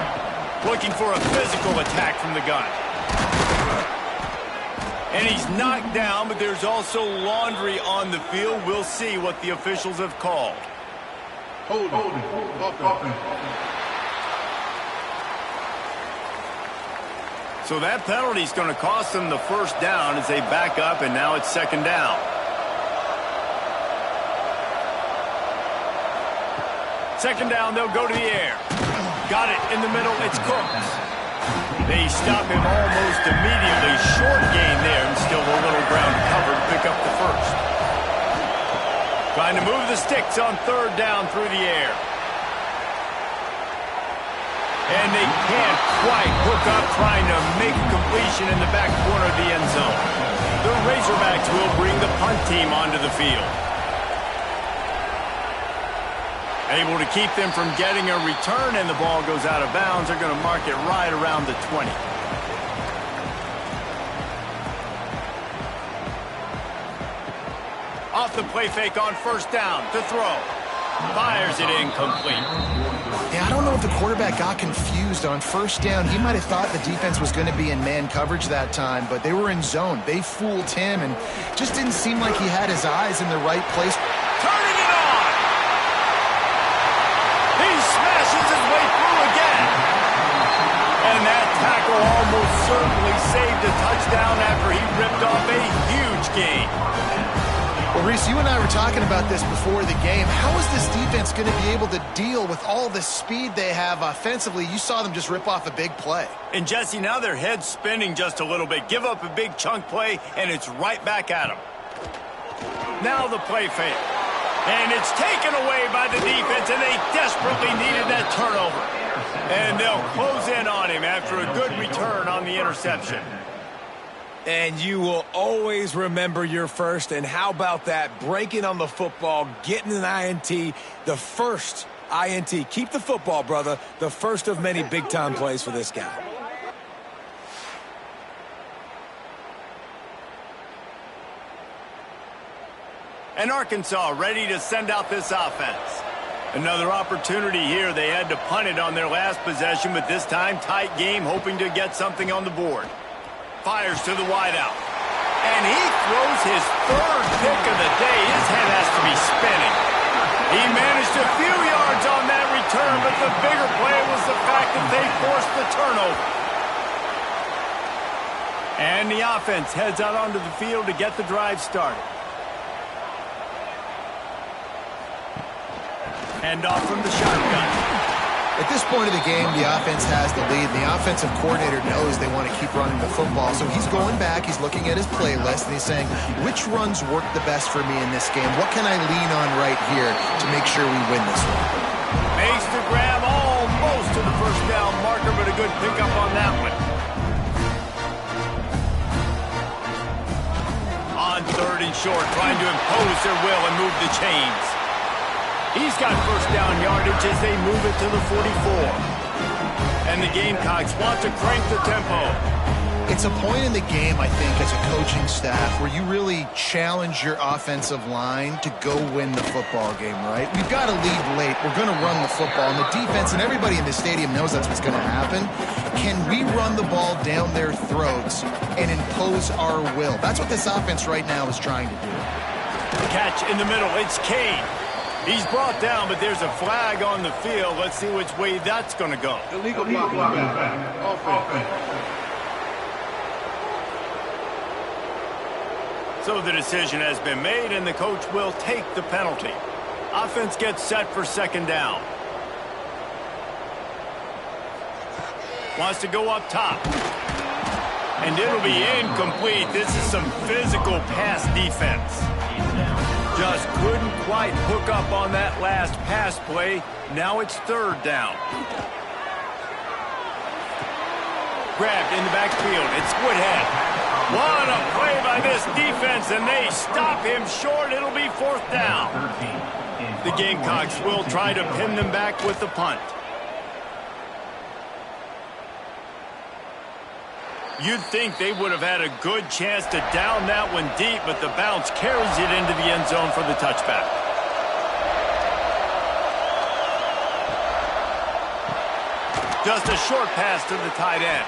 Looking for a physical attack from the gun. And he's knocked down, but there's also laundry on the field. We'll see what the officials have called. Hold on. So that penalty's going to cost them the first down as they back up, and now it's second down. Second down, they'll go to the air. Got it in the middle. It's Cooks. They stop him almost immediately. Short gain there, and still a little ground covered to pick up the first. Trying to move the sticks on third down through the air. And they can't quite hook up, trying to make a completion in the back corner of the end zone. The Razorbacks will bring the punt team onto the field. Able to keep them from getting a return, and the ball goes out of bounds. They're going to mark it right around the 20. Off the play fake on first down to throw. Fires it incomplete. Yeah, I don't know if the quarterback got confused on first down. He might have thought the defense was going to be in man coverage that time, but they were in zone. They fooled him, and just didn't seem like he had his eyes in the right place. Turning it on! He smashes his way through again. And that tackle almost certainly saved a touchdown after he ripped off a huge gain. Well, Reese, you and I were talking about this before the game. How is this defense going to be able to deal with all the speed they have offensively? You saw them just rip off a big play. And, Jesse, now their head's spinning just a little bit. Give up a big chunk play, and it's right back at them. Now the play fake. And it's taken away by the defense, and they desperately needed that turnover. And they'll close in on him after a good return on the interception. And you will always remember your first. And how about that? Breaking on the football, getting an INT, the first INT. Keep the football, brother. The first of many big-time plays for this guy. And Arkansas ready to send out this offense. Another opportunity here. They had to punt it on their last possession, but this time tight game, hoping to get something on the board. Fires to the wideout. And he throws his third pick of the day. His head has to be spinning. He managed a few yards on that return, but the bigger play was the fact that they forced the turnover. And the offense heads out onto the field to get the drive started. Hand off from the shotgun. At this point of the game, the offense has the lead. The offensive coordinator knows they want to keep running the football. So he's going back, he's looking at his playlist, and he's saying, which runs work the best for me in this game? What can I lean on right here to make sure we win this one? Makes the grab almost to the first down marker, but a good pickup on that one. On third and short, trying to impose their will and move the chains. He's got first down yardage as they move it to the 44. And the Gamecocks want to crank the tempo. It's a point in the game, I think, as a coaching staff where you really challenge your offensive line to go win the football game, right? We've got to lead late. We're going to run the football. And the defense and everybody in the stadium knows that's what's going to happen. Can we run the ball down their throats and impose our will? That's what this offense right now is trying to do. Catch in the middle. It's Kane. He's brought down, but there's a flag on the field. Let's see which way that's going to go. Illegal blocking back. Offense. So the decision has been made, and the coach will take the penalty. Offense gets set for second down. Wants to go up top. And it'll be incomplete. This is some physical pass defense. Just couldn't quite hook up on that last pass play. Now it's third down. Grabbed in the backfield. It's Woodhead. What a play by this defense, and they stop him short. It'll be fourth down. The Gamecocks will try to pin them back with the punt. You'd think they would have had a good chance to down that one deep, but the bounce carries it into the end zone for the touchback. Just a short pass to the tight end.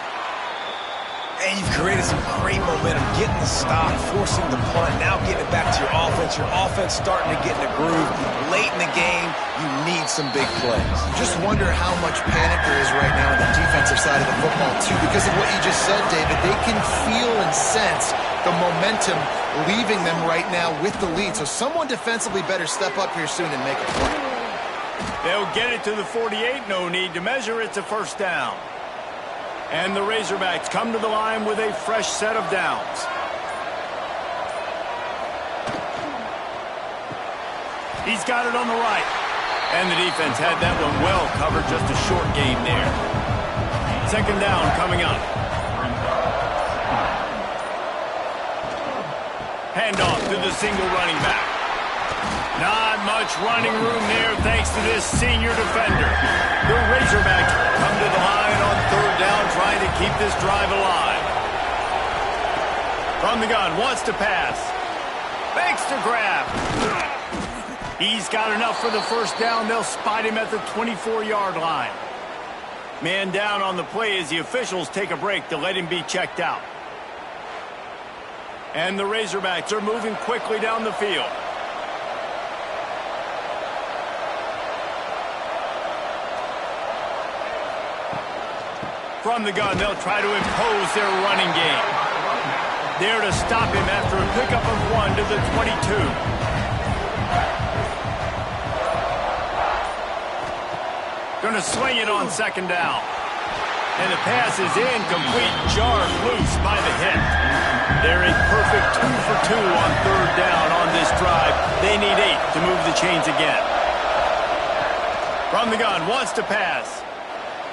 And you've created some great momentum, getting the stop, forcing the punt, now getting it back to your offense. Your offense starting to get in a groove. Late in the game, you need some big plays. Just wonder how much panic there is right now on the defensive side of the football, too. Because of what you just said, David, they can feel and sense the momentum leaving them right now with the lead. So someone defensively better step up here soon and make a play. They'll get it to the 48. No need to measure. It's a first down. And the Razorbacks come to the line with a fresh set of downs. He's got it on the right. And the defense had that one well covered. Just a short game there. Second down coming up. Handoff to the single running back. Not much running room there thanks to this senior defender. The Razorbacks come to the line on third down, trying to keep this drive alive. From the gun, wants to pass. Makes the grab. He's got enough for the first down. They'll spot him at the 24-yard line. Man down on the play as the officials take a break to let him be checked out. And the Razorbacks are moving quickly down the field. From the gun, they'll try to impose their running game. There to stop him after a pickup of 1 to the 22. Going to sling it on second down. And the pass is incomplete, jarred loose by the hit. They're a perfect 2 for 2 on third down on this drive. They need 8 to move the chains again. From the gun, wants to pass.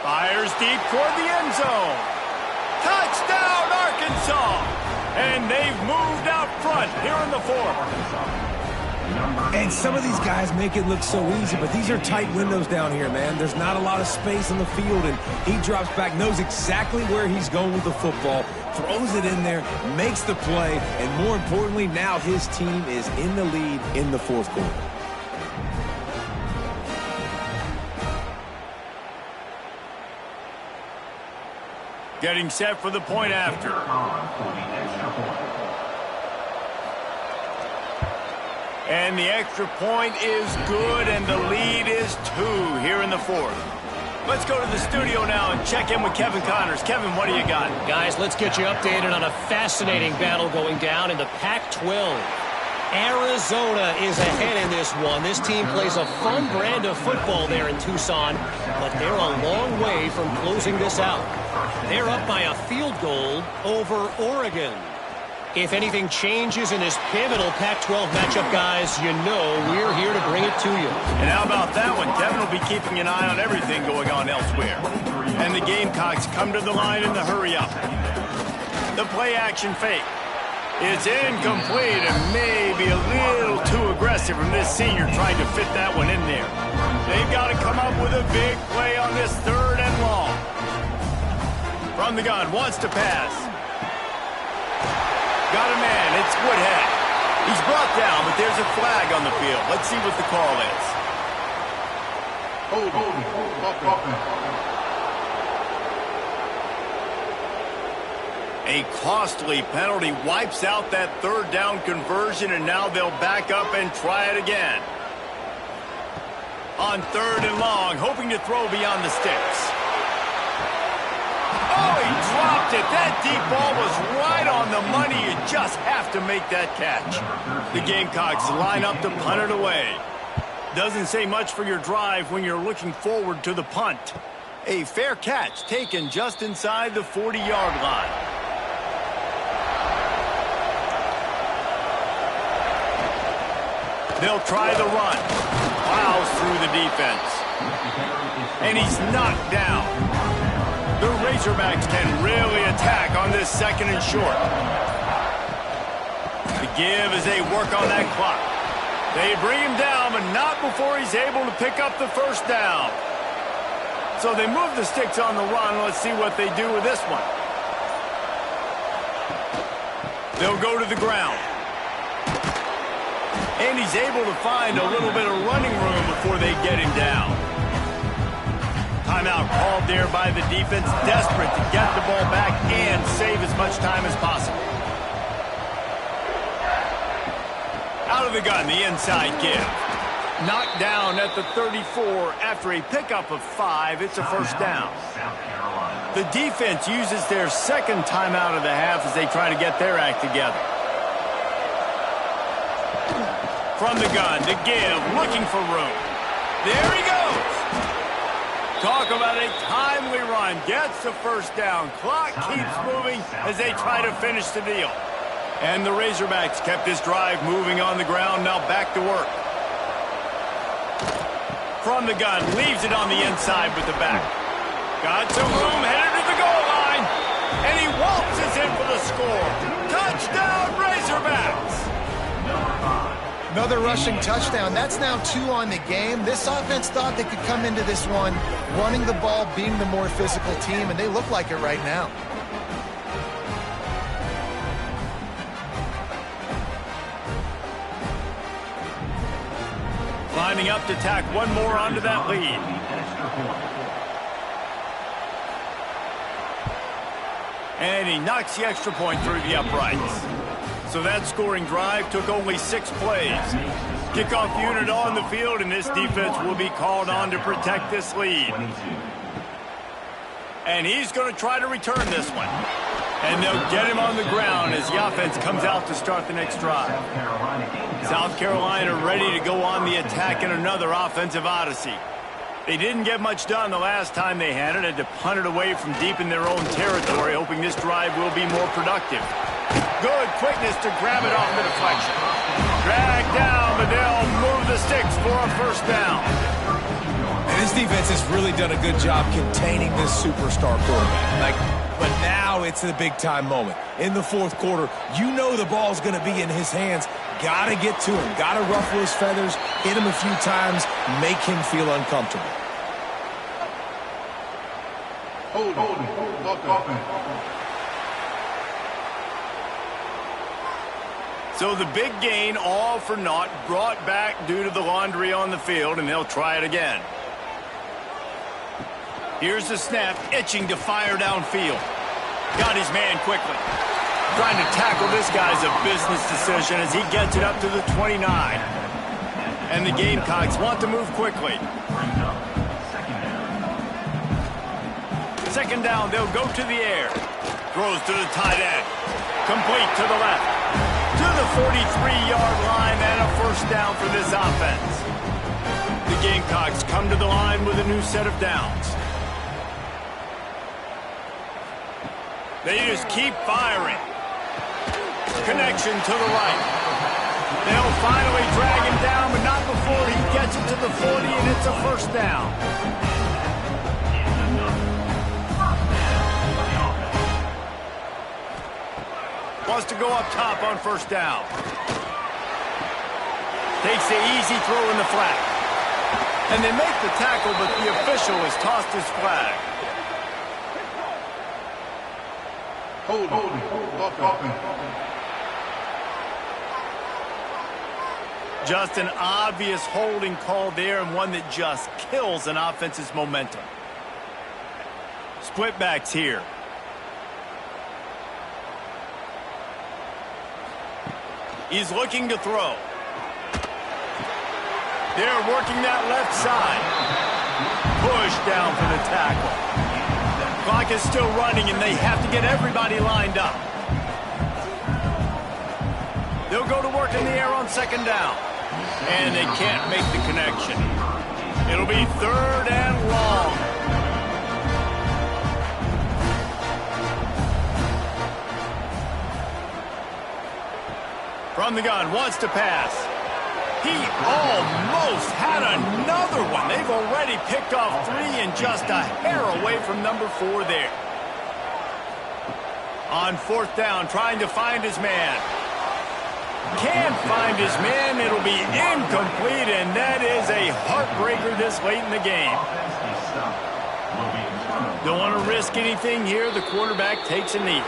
Fires deep toward the end zone. Touchdown, Arkansas! And they've moved out front here in the fourth. And some of these guys make it look so easy, but these are tight windows down here, man. There's not a lot of space on the field, and he drops back, knows exactly where he's going with the football, throws it in there, makes the play, and more importantly, now his team is in the lead in the fourth quarter. Getting set for the point after. And the extra point is good, and the lead is 2 here in the fourth. Let's go to the studio now and check in with Kevin Connors. Kevin, what do you got? Guys, let's get you updated on a fascinating battle going down in the Pac-12. Arizona is ahead in this one. This team plays a fun brand of football there in Tucson, but they're a long way from closing this out. They're up by a field goal over Oregon. If anything changes in this pivotal Pac-12 matchup, guys, you know we're here to bring it to you. And how about that one? Kevin will be keeping an eye on everything going on elsewhere. And the Gamecocks come to the line in the hurry-up. The play-action fake. It's incomplete and maybe a little too aggressive from this senior trying to fit that one in there. They've got to come up with a big play on this 3rd and long. From the gun, wants to pass. Got a man, it's Woodhead. He's brought down, but there's a flag on the field. Let's see what the call is. A costly penalty wipes out that 3rd down conversion, and now they'll back up and try it again. On 3rd and long, hoping to throw beyond the sticks. Oh, he dropped it. That deep ball was right on the money. You just have to make that catch. The Gamecocks line up to punt it away. Doesn't say much for your drive when you're looking forward to the punt. A fair catch taken just inside the 40-yard line. They'll try the run. Plows through the defense. And he's knocked down. The Razorbacks can really attack on this 2nd and short. The give as they work on that clock. They bring him down, but not before he's able to pick up the 1st down. So they move the sticks on the run. Let's see what they do with this one. They'll go to the ground. And he's able to find a little bit of running room before they get him down. Timeout called there by the defense, desperate to get the ball back and save as much time as possible. Out of the gun, the inside give. Knocked down at the 34 after a pickup of 5. It's a 1st down. The defense uses their 2nd timeout of the half as they try to get their act together. From the gun, to give, looking for room. There he goes. Talk about a timely run. Gets the 1st down. Clock keeps moving as they try to finish the deal. And the Razorbacks kept this drive moving on the ground. Now back to work. From the gun, leaves it on the inside with the back. Got some room, headed to the goal line. And he waltzes in for the score. Touchdown, Razorbacks. Another rushing touchdown. That's now 2 on the game. This offense thought they could come into this one running the ball, being the more physical team, and they look like it right now. Lining up to tack one more onto that lead. And he knocks the extra point through the uprights. So that scoring drive took only 6 plays. Kickoff unit on the field, and this defense will be called on to protect this lead. And he's going to try to return this one. And they'll get him on the ground as the offense comes out to start the next drive. South Carolina ready to go on the attack in another offensive odyssey. They didn't get much done the last time they had it. Had to punt it away from deep in their own territory, hoping this drive will be more productive. Good quickness to grab it off the deflection. Drag down, but they'll move the sticks for a 1st down. And this defense has really done a good job containing this superstar quarterback. Like, but now it's a big-time moment. In the fourth quarter, you know the ball's going to be in his hands. Got to get to him. Got to ruffle his feathers, hit him a few times, make him feel uncomfortable. Hold on. So the big gain, all for naught, brought back due to the laundry on the field, and they'll try it again. Here's the snap, itching to fire downfield. Got his man quickly. Trying to tackle this guy's a business decision as he gets it up to the 29. And the Gamecocks want to move quickly. Second down, they'll go to the air. Throws to the tight end. Complete to the left. To the 43-yard line and a first down for this offense. The Gamecocks come to the line with a new set of downs. They just keep firing. Connection to the right. They'll finally drag him down, but not before he gets it to the 40, and it's a first down. Wants to go up top on first down. Takes the easy throw in the flat. And they make the tackle, but the official has tossed his flag. Hold on. Just an obvious holding call there, and one that just kills an offense's momentum. Split backs here. He's looking to throw. They're working that left side. Push down for the tackle. Clock is still running, and they have to get everybody lined up. They'll go to work in the air on second down. And they can't make the connection. It'll be third and long. From the gun, wants to pass. He almost had another one. They've already picked off 3 and just a hair away from number 4 there. On fourth down, trying to find his man. Can't find his man. It'll be incomplete, and that is a heartbreaker this late in the game. Don't want to risk anything here. The quarterback takes a knee.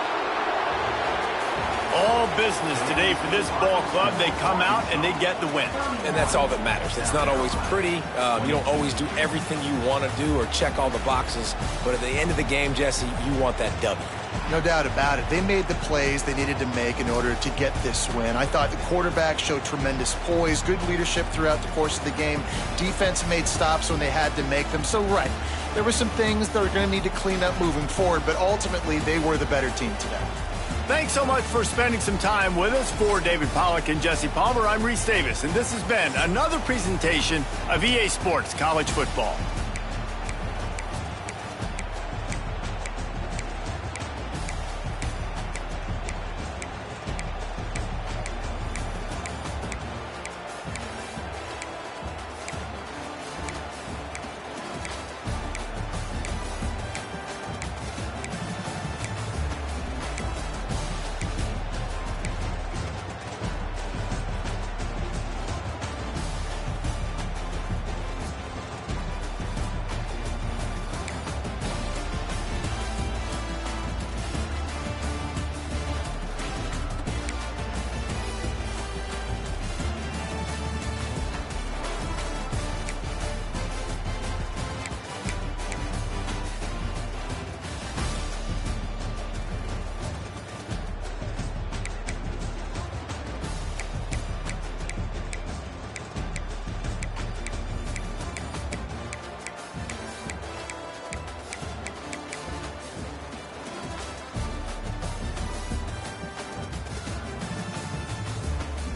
All business today for this ball club. They come out and they get the win. And that's all that matters. It's not always pretty. You don't always do everything you want to do or check all the boxes. But at the end of the game, Jesse, you want that W. No doubt about it. They made the plays they needed to make in order to get this win. I thought the quarterback showed tremendous poise, good leadership throughout the course of the game. Defense made stops when they had to make them. So, right, there were some things that are going to need to clean up moving forward, but ultimately they were the better team today. Thanks so much for spending some time with us. For David Pollack and Jesse Palmer, I'm Reese Davis, and this has been another presentation of EA Sports College Football.